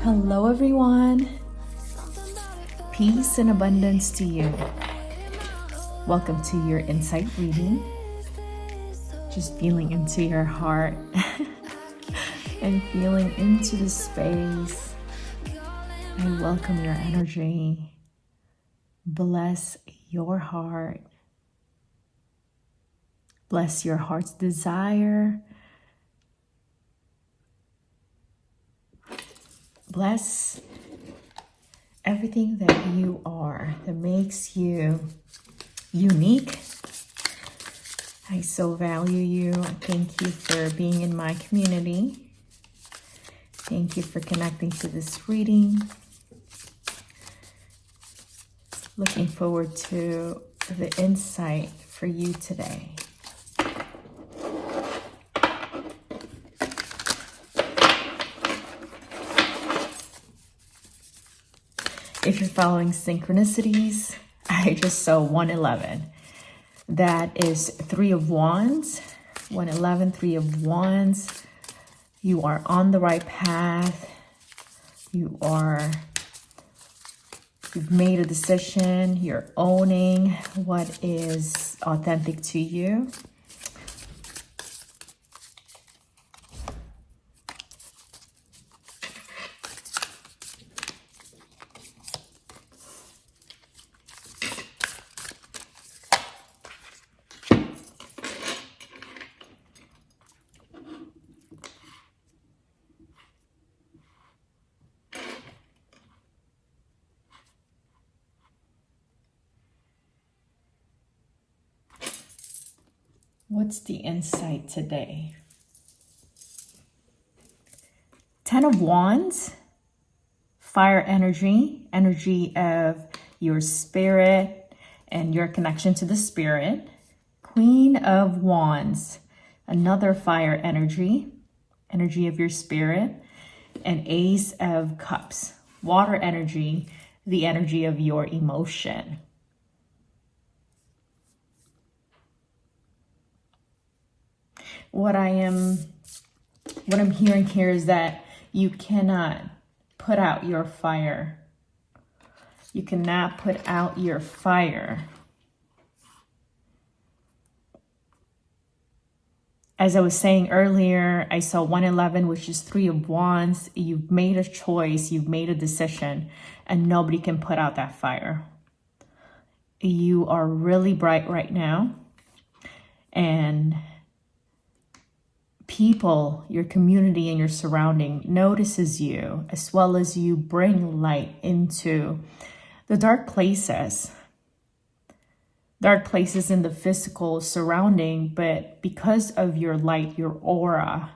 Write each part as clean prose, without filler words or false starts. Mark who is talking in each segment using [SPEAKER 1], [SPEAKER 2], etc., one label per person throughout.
[SPEAKER 1] Hello everyone, peace and abundance to you. Welcome to your insight reading. Just feeling into your heart and feeling into the space. I welcome your energy. Bless your heart. Bless your heart's desire. Bless everything that you are, that makes you unique. I so value you. Thank you for being in my community. Thank you for connecting to this reading. Looking forward to the insight for you today. If you're following synchronicities, I just saw 111. That is 3 of Wands, 111, 3 of Wands. You are on the right path. You've made a decision. You're owning what is authentic to you. What's the insight today? 10 of Wands, fire energy of your spirit and your connection to the spirit. Queen of Wands, another fire energy of your spirit. And Ace of Cups, water energy, the energy of your emotion. What I'm hearing here is that you cannot put out your fire. You cannot put out your fire. As I was saying earlier, I saw 111, which is 3 of Wands. You've made a choice, you've made a decision, and nobody can put out that fire. You are really bright right now. And people, your community and your surrounding notices you, as well as you bring light into the dark places in the physical surrounding. But because of your light, your aura,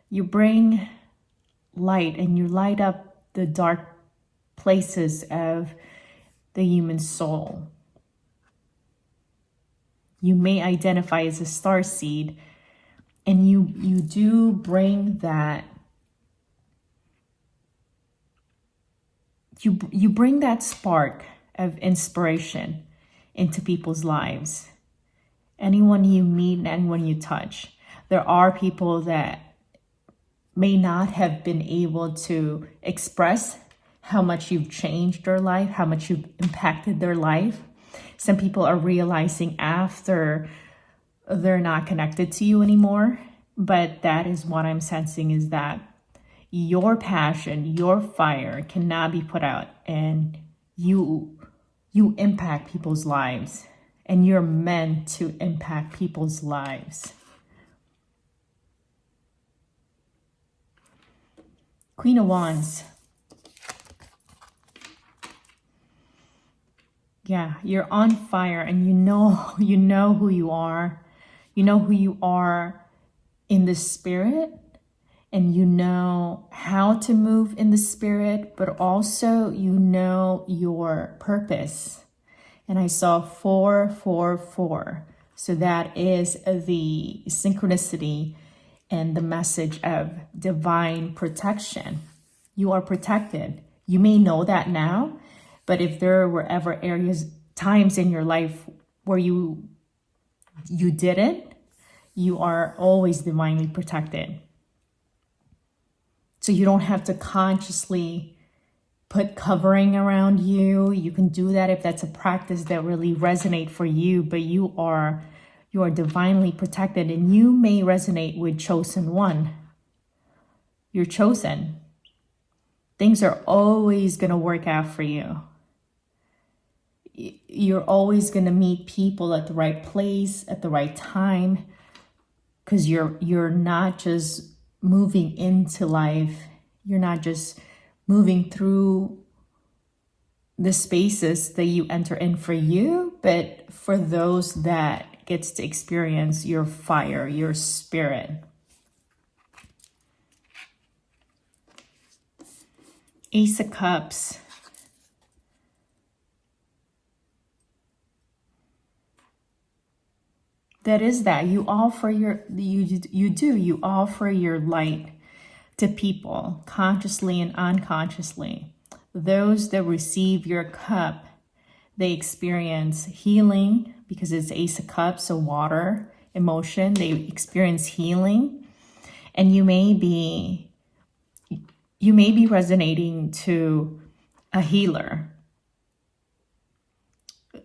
[SPEAKER 1] you bring light and you light up the dark places of the human soul. You may identify as a starseed, and you do bring that, you bring that spark of inspiration into people's lives. Anyone you meet and anyone you touch. There are people that may not have been able to express how much you've changed their life, how much you've impacted their life. Some people are realizing after they're not connected to you anymore. But that is what I'm sensing, is that your passion, your fire cannot be put out, and you impact people's lives, and you're meant to impact people's lives. Queen of Wands. Yeah, you're on fire, and you know who you are. You know who you are in the spirit, and you know how to move in the spirit, but also you know your purpose. And I saw 444. So that is the synchronicity and the message of divine protection. You are protected. You may know that now, but if there were ever times in your life where you didn't, you are always divinely protected. So you don't have to consciously put covering around you. You can do that if that's a practice that really resonates for you, but you are divinely protected, and you may resonate with chosen one. You're chosen. Things are always going to work out for you. You're always going to meet people at the right place at the right time, because you're not just moving into life. You're not just moving through the spaces that you enter in for you, but for those that gets to experience your fire, your spirit. Ace of Cups. That is that you offer you offer your light to people, consciously and unconsciously. Those that receive your cup, they experience healing, because it's Ace of Cups, so water, emotion, they experience healing. And you may be resonating to a healer,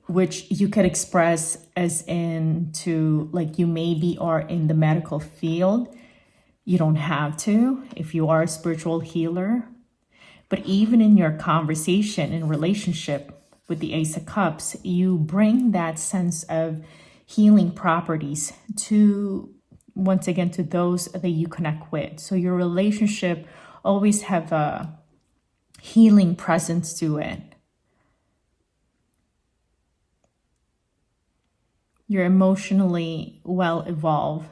[SPEAKER 1] which you could express as into, like, you maybe are in the medical field. You don't have to if you are a spiritual healer. But even in your conversation and relationship with the Ace of Cups, you bring that sense of healing properties to, once again, to those that you connect with. So your relationship always have a healing presence to it. You're emotionally well evolved.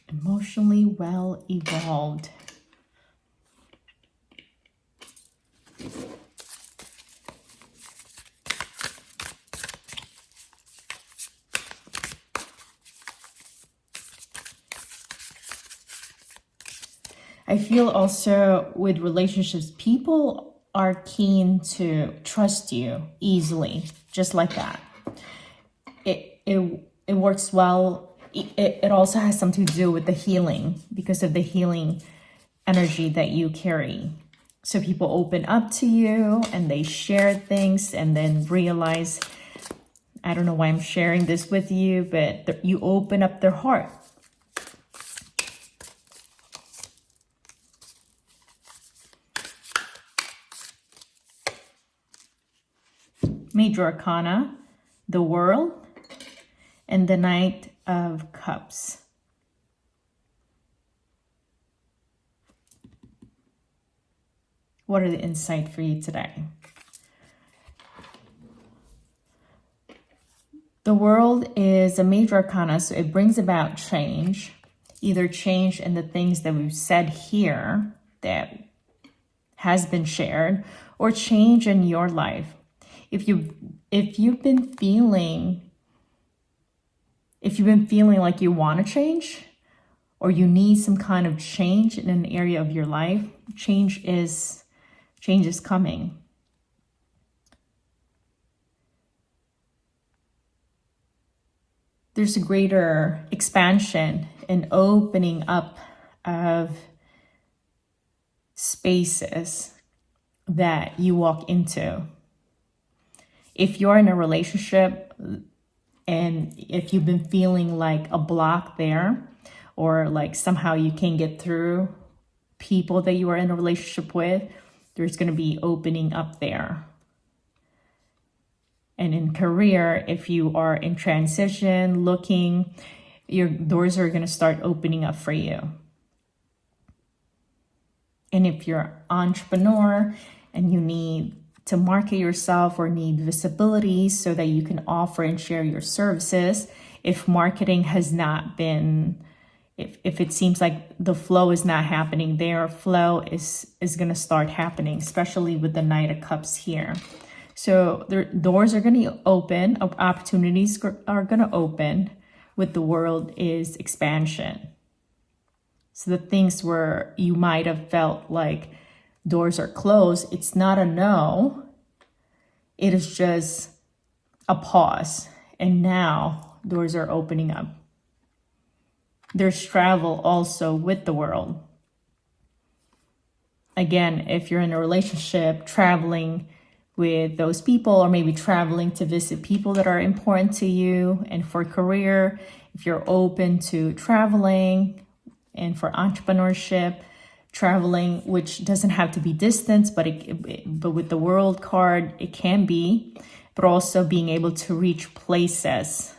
[SPEAKER 1] Emotionally well evolved. I feel also with relationships, people are keen to trust you easily, just like that. It works well. It also has something to do with the healing, because of the healing energy that you carry. So people open up to you and they share things and then realize, I don't know why I'm sharing this with you, but you open up their heart. Major Arcana, the World, and the Knight of Cups. What are the insight for you today? The World is a major arcana, so it brings about change, either change in the things that we've said here that has been shared, or change in your life. If you've been feeling like you want to change, or you need some kind of change in an area of your life, change is coming. There's a greater expansion and opening up of spaces that you walk into. If you're in a relationship and if you've been feeling like a block there, or like somehow you can't get through people that you are in a relationship with, there's going to be opening up there. And in career, if you are in transition, looking, your doors are going to start opening up for you. And if you're an entrepreneur and you need to market yourself or need visibility so that you can offer and share your services, if marketing has not been, if it seems like the flow is not happening there, flow is going to start happening, especially with the Knight of Cups here. So the doors are going to open, opportunities are going to open. With the World is expansion. So the things where you might have felt like doors are closed, it's not a no, It is just a pause. And now doors are opening up. There's travel also with the world. Again, if you're in a relationship, traveling with those people, or maybe traveling to visit people that are important to you. And for career, if you're open to traveling, and for entrepreneurship, traveling, which doesn't have to be distance, but but with the world card, it can be, but also being able to reach places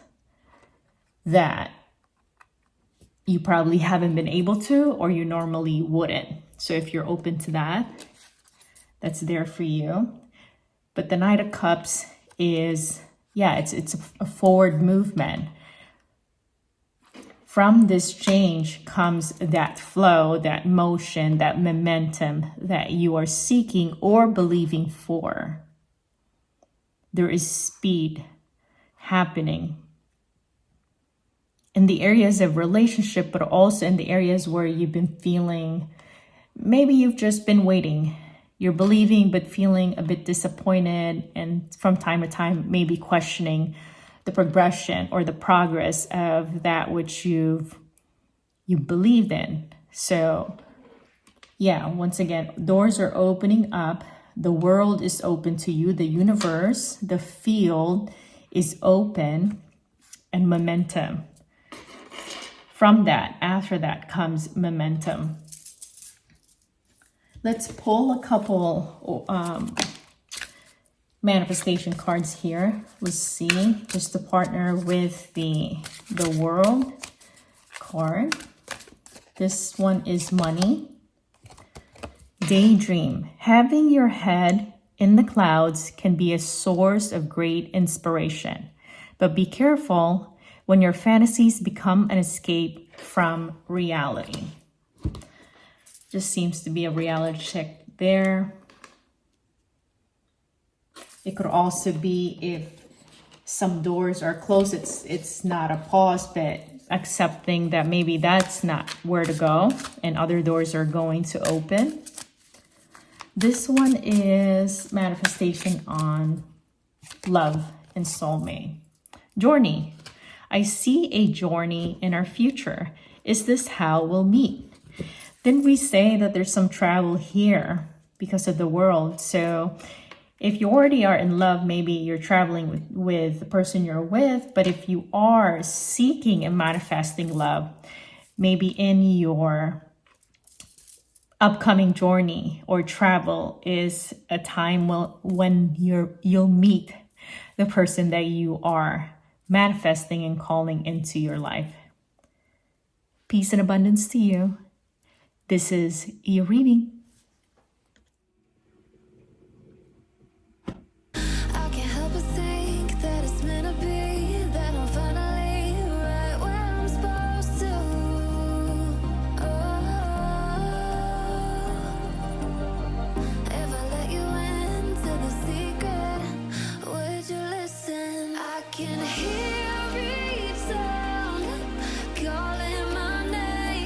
[SPEAKER 1] that you probably haven't been able to, or you normally wouldn't. So if you're open to that, that's there for you. But the Knight of Cups is, it's a forward movement. From this change comes that flow, that motion, that momentum that you are seeking or believing for. There is speed happening in the areas of relationship, but also in the areas where you've been feeling, maybe you've just been waiting. You're believing, but feeling a bit disappointed. And from time to time, maybe questioning the progression or the progress of that which you believed in. So once again, doors are opening up. The world is open to you. The universe, the field is open, and momentum. From that, after that comes momentum. Let's pull a couple manifestation cards here. Let's see, just to partner with the world card. This one is money. Daydream. Having your head in the clouds can be a source of great inspiration, but be careful when your fantasies become an escape from reality. Just seems to be a reality check there. It could also be if some doors are closed, it's not a pause, but accepting that maybe that's not where to go and other doors are going to open. This one is manifestation on love and soulmate. Journey. I see a journey in our future. Is this how we'll meet? Then we say that there's some travel here because of the world. So if you already are in love, maybe you're traveling with the person you're with. But if you are seeking and manifesting love, maybe in your upcoming journey or travel is a time when you'll meet the person that you are manifesting and calling into your life. Peace and abundance to you. This is your reading.